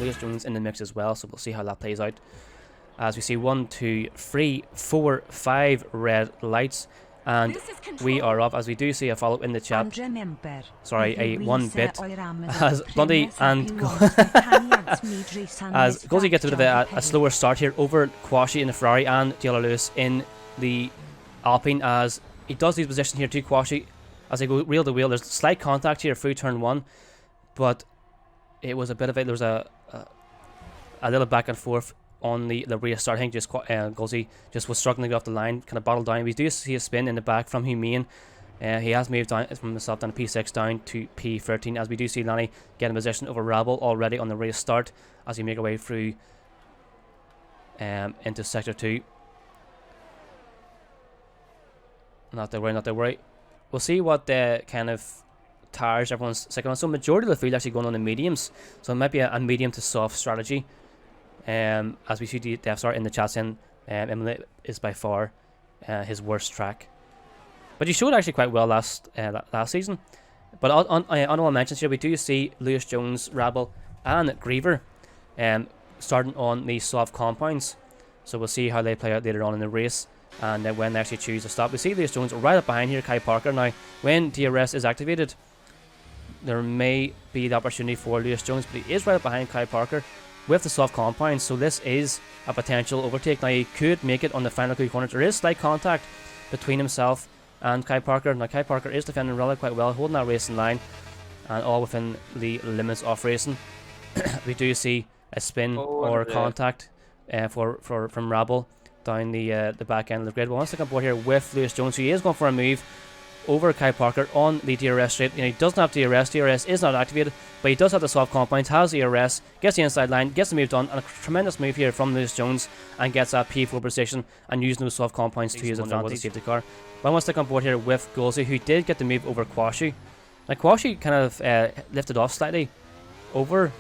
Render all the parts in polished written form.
Lewis Jones in the mix as well, so we'll see how that plays out. As we see 1, 2, 3, 4, 5 red lights, and we are up. As we do see a follow in the chat. Sorry, a 1 bit. As Blondie and as Gulzy gets a bit of a slower start here over Quashi in the Ferrari and Taylor Lewis in the Alpine, as he does lose position here to Quashi as they go wheel to wheel. There's slight contact here through turn 1, but it was a bit of it. There was a little back and forth on the restart. I think just Gulzy just was struggling to get off the line, kind of bottled down. We do see a spin in the back from Humane. He has moved down from himself down to P6 down to P13, as we do see Lanny get in position over Rabble already on the restart as we make our way through into sector 2. Not to worry. We'll see what kind of tires everyone's sticking on. So majority of the field actually going on the mediums, so it might be a medium to soft strategy. As we see Death Star in the chat saying Imola is by far his worst track, but he showed actually quite well last season. But on honorable mentions here, we do see Lewis Jones, Rabble and Griever starting on the soft compounds, so we'll see how they play out later on in the race, and when they actually choose to stop. We see Lewis Jones right up behind here, Kai Parker. Now when DRS is activated, there may be the opportunity for Lewis Jones, but he is right up behind Kai Parker with the soft compounds, so this is a potential overtake. Now he could make it on the final 2 corners. There is slight contact between himself and Kai Parker. Now Kai Parker is defending really quite well, holding that racing line, and all within the limits of racing. We do see a spin or contact from Rabble down the back end of the grid. But once they come aboard here with Lewis Jones, he is going for a move over Kai Parker on the DRS straight. He doesn't have DRS. DRS is not activated, but he does have the soft compounds, has DRS, gets the inside line, gets the move done, and a tremendous move here from Lewis Jones, and gets that P4 position and using those soft compounds to his advantage to save the car. But I want to stick on board here with Gulzy, who did get the move over Quashi. Now Quashi kind of lifted off slightly over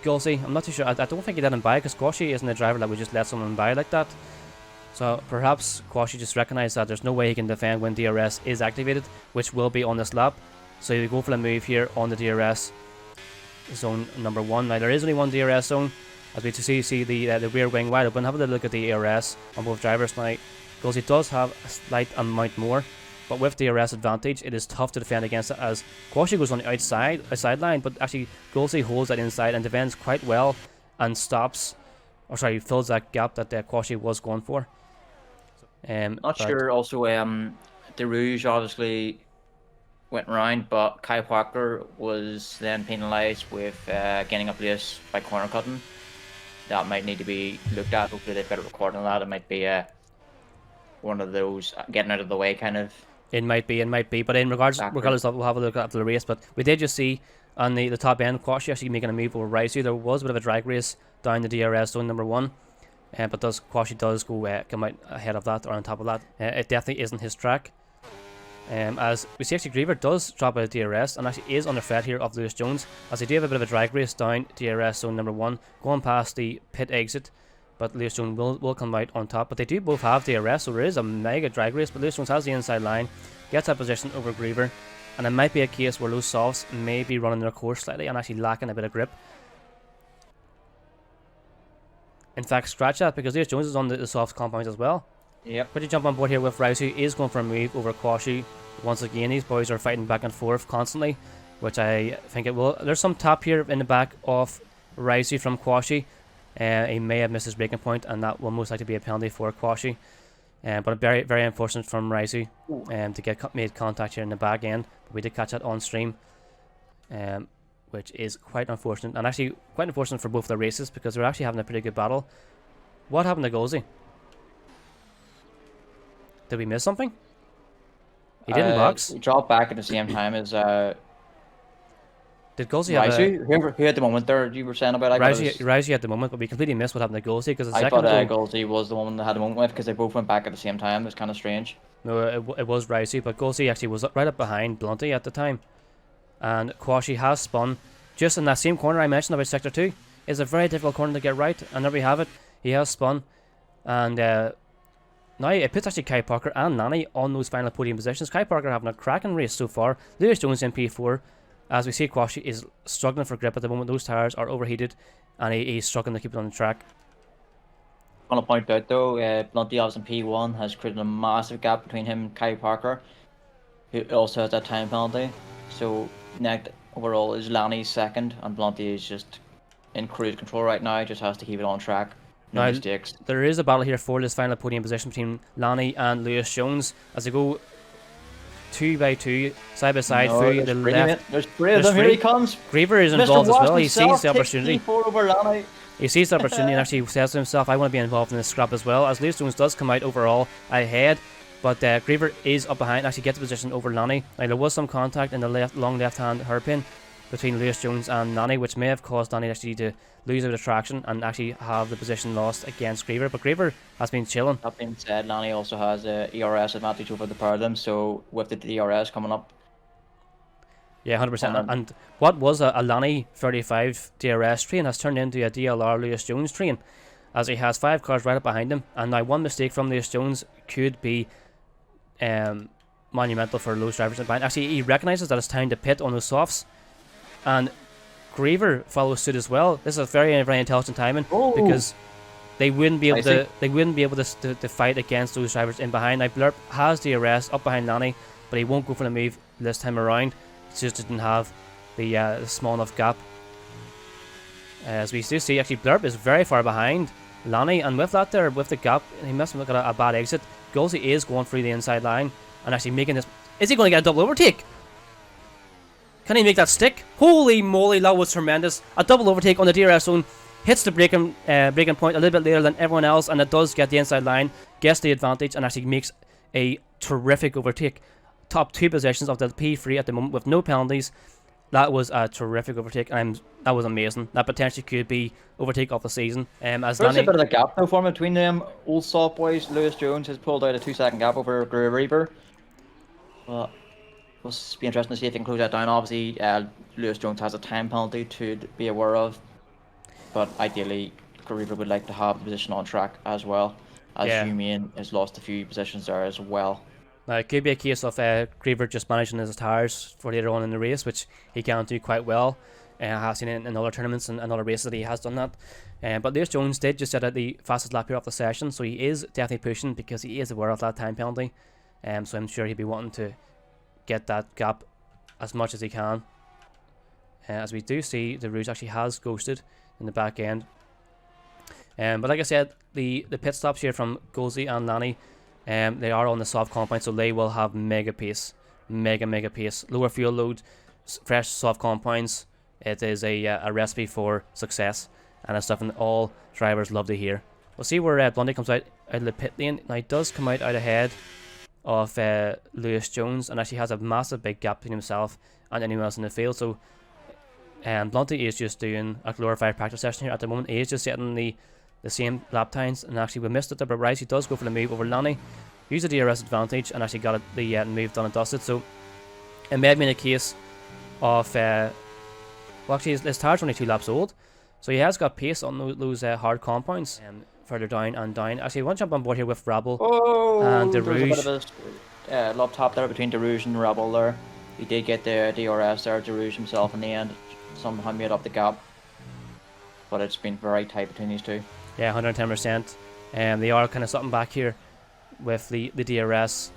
Gulzy. I'm not too sure. I don't think he let him by, because Quashi isn't a driver that would just let someone by like that. So perhaps Quashi just recognised that there's no way he can defend when DRS is activated, which will be on this lap. So you go for the move here on the DRS zone number 1. Now there is only one DRS zone, as we see the rear wing wide open. Have a look at the DRS on both drivers. Now Gulzy does have a slight amount more, but with DRS advantage it is tough to defend against it, as Quashi goes on the outside line, but actually Gulzy holds that inside and defends quite well and stops, or sorry, fills that gap that Quashi was going for. Not sure also the Rouge obviously went round, but Kai Parker was then penalised with getting up late by corner cutting. That might need to be looked at. Hopefully they've got a recording of that. It might be one of those getting out of the way kind of. It might be, but in regardless of, we'll have a look after the race. But we did just see on the top end Quashi actually making a move over Raisu. There was a bit of a drag race down the DRS zone number 1. But Quashi does go come out ahead of that, or on top of that. It definitely isn't his track. As we see, actually Griever does drop out of DRS and actually is under threat here of Lewis Jones, as they do have a bit of a drag race down DRS zone number 1, going past the pit exit. But Lewis Jones will come out on top. But they do both have DRS, so there is a mega drag race. But Lewis Jones has the inside line, gets that position over Griever, and it might be a case where those softs may be running their course slightly and actually lacking a bit of grip. In fact, scratch that, because Lewis Jones is on the soft compounds as well. Yep. But you jump on board here with Rouse, who is going for a move over Quashi. Once again, these boys are fighting back and forth constantly, which I think it will. There's some tap here in the back of Rousey from Quashi. He may have missed his braking point, and that will most likely be a penalty for Quashi. But very, very unfortunate from Rousey to get made contact here in the back end. But we did catch that on stream. Which is quite unfortunate, and actually quite unfortunate for both the races, because they're actually having a pretty good battle. What happened to Gulzy? Did we miss something? He didn't box. He dropped back at the same time as did Gulzy have who had the moment there you were saying about? Rousey had the moment, but we completely missed what happened to Gulzy, because I thought Gulzy was the one that had the moment with, because they both went back at the same time. It was kind of strange. No, it was Rousey, but Gulzy actually was right up behind Blunty at the time. And Quashi has spun just in that same corner I mentioned about Sector 2. It's a very difficult corner to get right, and there we have it. He has spun, and now it puts actually Kai Parker and Nani on those final podium positions. Kai Parker having a cracking race so far. Lewis Jones in P4, As we see, Quashi is struggling for grip at the moment. Those tires are overheated, and he's struggling to keep it on the track. I want to point out though, Blunty in P1 has created a massive gap between him and Kai Parker, who also has that time penalty. So next overall is Lanny second, and Blunty is just in cruise control right now. Just has to keep it on track. No mistakes. There is a battle here for this final podium position between Lanny and Lewis Jones as they go 2 by 2, side by side through the left. There's three of them. Here he comes. Griever is involved as well. He sees the opportunity. Over Lanny. He sees the opportunity and actually says to himself, I want to be involved in this scrap as well, as Lewis Jones does come out overall ahead, but Griever is up behind, actually gets the position over Lanny. Now there was some contact in the long left hand hairpin between Lewis Jones and Lanny, which may have caused Lanny actually to lose a bit of traction and actually have the position lost against Griever, but Griever has been chilling. That being said, Lanny also has a ERS advantage over the pair of them, so with the DRS coming up. Yeah, 100%. And what was a Lanny 35 DRS train has turned into a DLR Lewis Jones train, as he has 5 cars right up behind him. And now one mistake from Lewis Jones could be monumental for those drivers in behind. Actually, he recognises that it's time to pit on those softs, and Griever follows suit as well. This is very, very intelligent timing because they wouldn't be able to fight against those drivers in behind. Now Blurp has DRS up behind Lanny, but he won't go for the move this time around. Just didn't have the small enough gap. As we do see, actually Blurp is very far behind Lanny, and with that there, with the gap, he must have got a bad exit. Gulsey is going through the inside line and actually making this. Is he going to get a double overtake? Can he make that stick? Holy moly, that was tremendous. A double overtake on the DRS zone. Hits the braking point a little bit later than everyone else, and it does get the inside line, gets the advantage, and actually makes a terrific overtake. Top 2 positions of the P3 at the moment with no penalties. That was a terrific overtake, and that was amazing. That potentially could be overtake of the season. As There's a bit of a gap now forming between them. Old soft boys. Lewis Jones has pulled out a 2-second gap over Reaper. Well, it'll be interesting to see if they can close that down. Obviously, Lewis Jones has a time penalty to be aware of, but ideally, Reaper would like to have the position on track as well, as Humane has lost a few positions there as well. Now, it could be a case of Griever just managing his tires for later on in the race, which he can do quite well. I have seen it in other tournaments and other races that he has done that. But Lewis Jones did just set out the fastest lap here of the session, so he is definitely pushing because he is aware of that time penalty. So I'm sure he'll be wanting to get that gap as much as he can. As we do see, the Rouge actually has ghosted in the back end. But like I said, the pit stops here from Golsey and Lanny, they are on the soft compound, so they will have mega pace, mega pace. Lower fuel load, fresh soft compounds. It is a recipe for success, and it's something all drivers love to hear. We'll see where Blundy comes out of the pit lane. Now he does come out ahead of Lewis Jones, and actually has a massive big gap between himself and anyone else in the field. So Blunty is just doing a glorified practice session here at the moment. He is just setting the same lap times, and actually we missed it there, but Rice, he does go for the move over Lanny, use the DRS advantage, and actually got the move done and dusted. So it may have been a case of well, actually his tires are only 2 laps old, so he has got pace on those hard compounds. Further down and down. Actually, I want to jump on board here with Rabble and the Rouge. There's a bit of a lob top there between the Rouge and Rabble there. He did get the DRS there, the Rouge himself in the end. Somehow made up the gap, but it's been very tight between these two. Yeah, 110%. They are kind of something back here with the DRS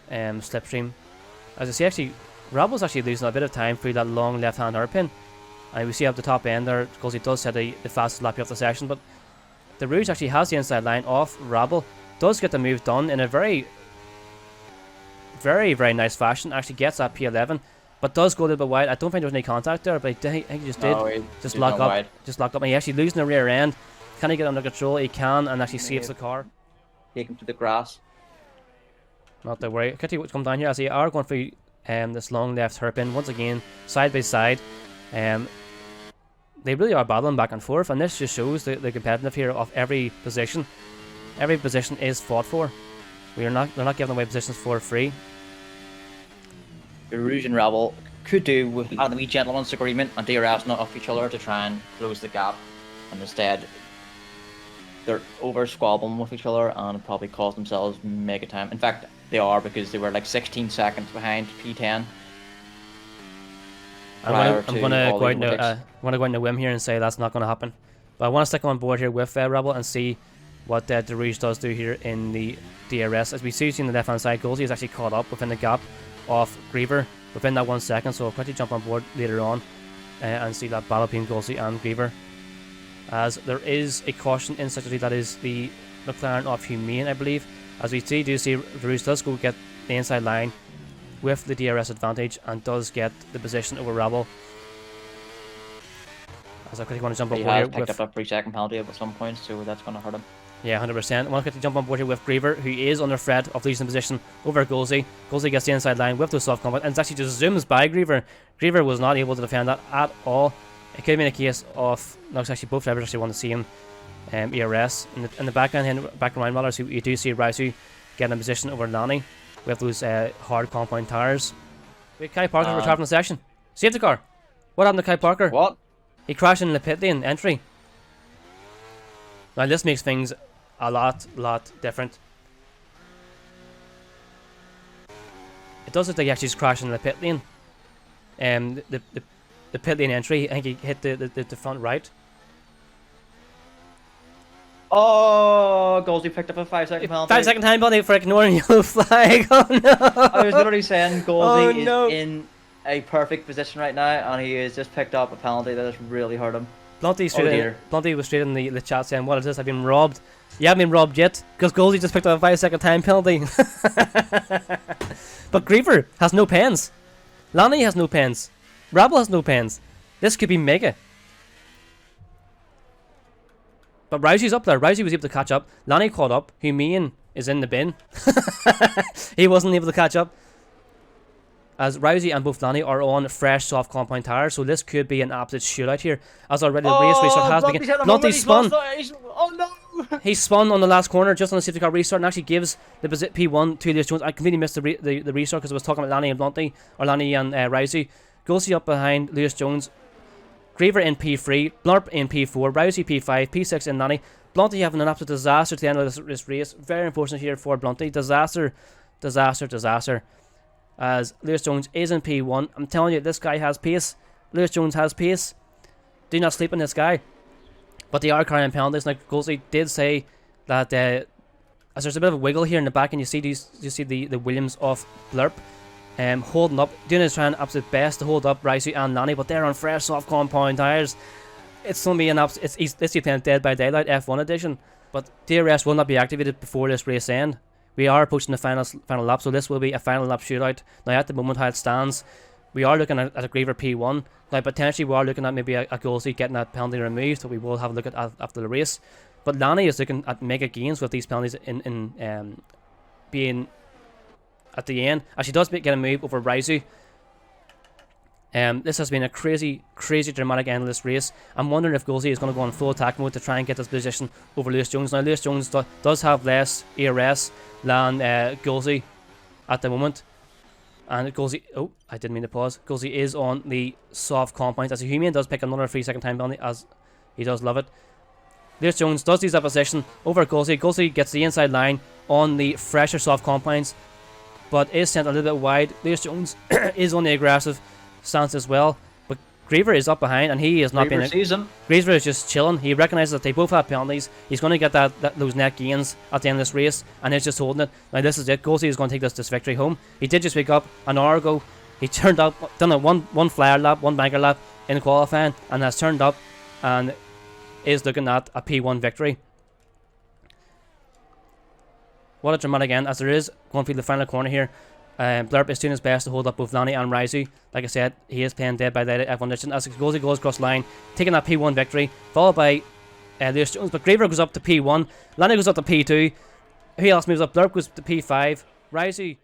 slipstream. As I say, actually, Rabble's actually losing a bit of time through that long left-hand hairpin. And we see up the top end there, because he does set the fastest lap of the session, but the Rouge actually has the inside line off Rabble, does get the move done in a very nice fashion, actually gets that P11, but does go a little bit wide. I don't think there was any contact there, but I think he just did. No, just lock up, and he actually losing the rear end. Can he get under control? He can, and actually saves the car. Take him to the grass. Not to worry. Kitty would come down here as they are going through this long left hairpin once again, side by side. They really are battling back and forth, and this just shows the competitiveness here of every position. Every position is fought for. They're not giving away positions for free. The Rouge and Rabble could do with a wee gentleman's agreement and DRS not off each other to try and close the gap, and instead they're over squabbling with each other and probably cost themselves mega time. In fact, they are, because they were like 16 seconds behind P10. I'm gonna go out on a whim here and say that's not gonna happen. But I want to stick on board here with Rebel and see what the Rouge does do here in the DRS. As we see on the left hand side, Golsey is actually caught up within the gap of Griever within that 1 second. So I'll quickly jump on board later on and see that battle between Golsey and Griever. As there is a caution in sector 3, that is the McLaren of Humane, I believe. As we see, the Rouge does go get the inside line with the DRS advantage and does get the position over Rebel. As I quickly want to jump on board here. He has picked up a 3-second penalty at some point, so that's going to hurt him. Yeah, 100%. I want to quickly jump on board here with Griever, who is under threat of losing position over Golsey. Golsey gets the inside line with the soft combat, and it actually just zooms by Griever. Griever was not able to defend that at all. It could have been a case of, no, it's actually both drivers actually want to see him ERS. In the background rather, so you do see Rousey getting a position over Lanny with those hard compound tires. Wait, Kai Parker were trapped in the section. Save the car. What happened to Kai Parker? What? He crashed in the pit lane entry. Now this makes things a lot different. It does look like he actually just crashed in the pit lane. The pit lane entry, I think he hit the front right. Oh, Golsey picked up a 5-second penalty. 5-second time penalty for ignoring yellow flag. Oh no! I was literally saying Golsey is in a perfect position right now, and he has just picked up a penalty that has really hurt him. Blunty was straight in the chat saying, "What is this? I've been robbed." You haven't been robbed yet, because Golsey just picked up a 5-second time penalty. But Griever has no pens. Lanny has no pens. Rebel has no pens. This could be mega. But Rousey's up there. Rousey was able to catch up. Lanny caught up. Humane is in the bin. He wasn't able to catch up. As Rousey and both Lanny are on fresh soft compound tires, so this could be an absolute shootout here. As already the race restart has begun. Blunty spun. Oh no! He spun on the last corner just on the safety car restart and actually gives the P1 to Lewis Jones. I completely missed the restart because I was talking about Lanny and Blunty, or Lanny and Rousey. Golsey up behind Lewis Jones. Griever in P3, Blurp in P4, Rousey P5, P6 in Lanny. Blunty having an absolute disaster to the end of this race. Very unfortunate here for Blunty. Disaster. As Lewis Jones is in P1. I'm telling you, this guy has pace. Lewis Jones has pace. Do not sleep on this guy. But they are carrying penalties. Like Golsey did say that as there's a bit of a wiggle here in the back, and you see the Williams of Blurp. Holding up, doing his trying absolute best to hold up Rousey and Lanny, but they're on fresh soft compound tires. It's going to be an absolute. This is playing Dead by Daylight F1 edition, but DRS will not be activated before this race end. We are approaching the final lap, so this will be a final lap shootout. Now at the moment how it stands, we are looking at a Griever P1. Now potentially we are looking at maybe a Golsey getting that penalty removed, so we will have a look at after the race. But Lanny is looking at mega gains with these penalties in being at the end, as she does get a move over Rousey. This has been a crazy dramatic end of this race. I'm wondering if Golsey is going to go on full attack mode to try and get this position over Lewis Jones. Now Lewis Jones does have less ERS than Golsey at the moment. And Golsey, oh, I didn't mean to pause. Golsey is on the soft compounds, as a Humane does pick another 3-second time penalty, as he does love it. Lewis Jones does lose that position over Golsey. Golsey gets the inside line on the fresher soft compounds, but is sent a little bit wide. Lewis Jones is on the aggressive stance as well, but Griever is up behind, and he is not being. Griever is just chilling. He recognises that they both have penalties. He's going to get those net gains at the end of this race, and he's just holding it. Now this is it. Golsey is going to take this victory home. He did just wake up an hour ago. He turned up, done a one flyer lap, one banker lap in qualifying, and has turned up and is looking at a P1 victory. What a dramatic end, as there is going through the final corner here. Blurp is doing his best to hold up both Lanny and Rousey. Like I said, he is playing Dead by Daylight F1 edition as Golsey goes across the line, taking that P1 victory, followed by Lewis Jones. But Griever goes up to P1, Lanny goes up to P2. Who else moves up? Blurp goes to P5. Rousey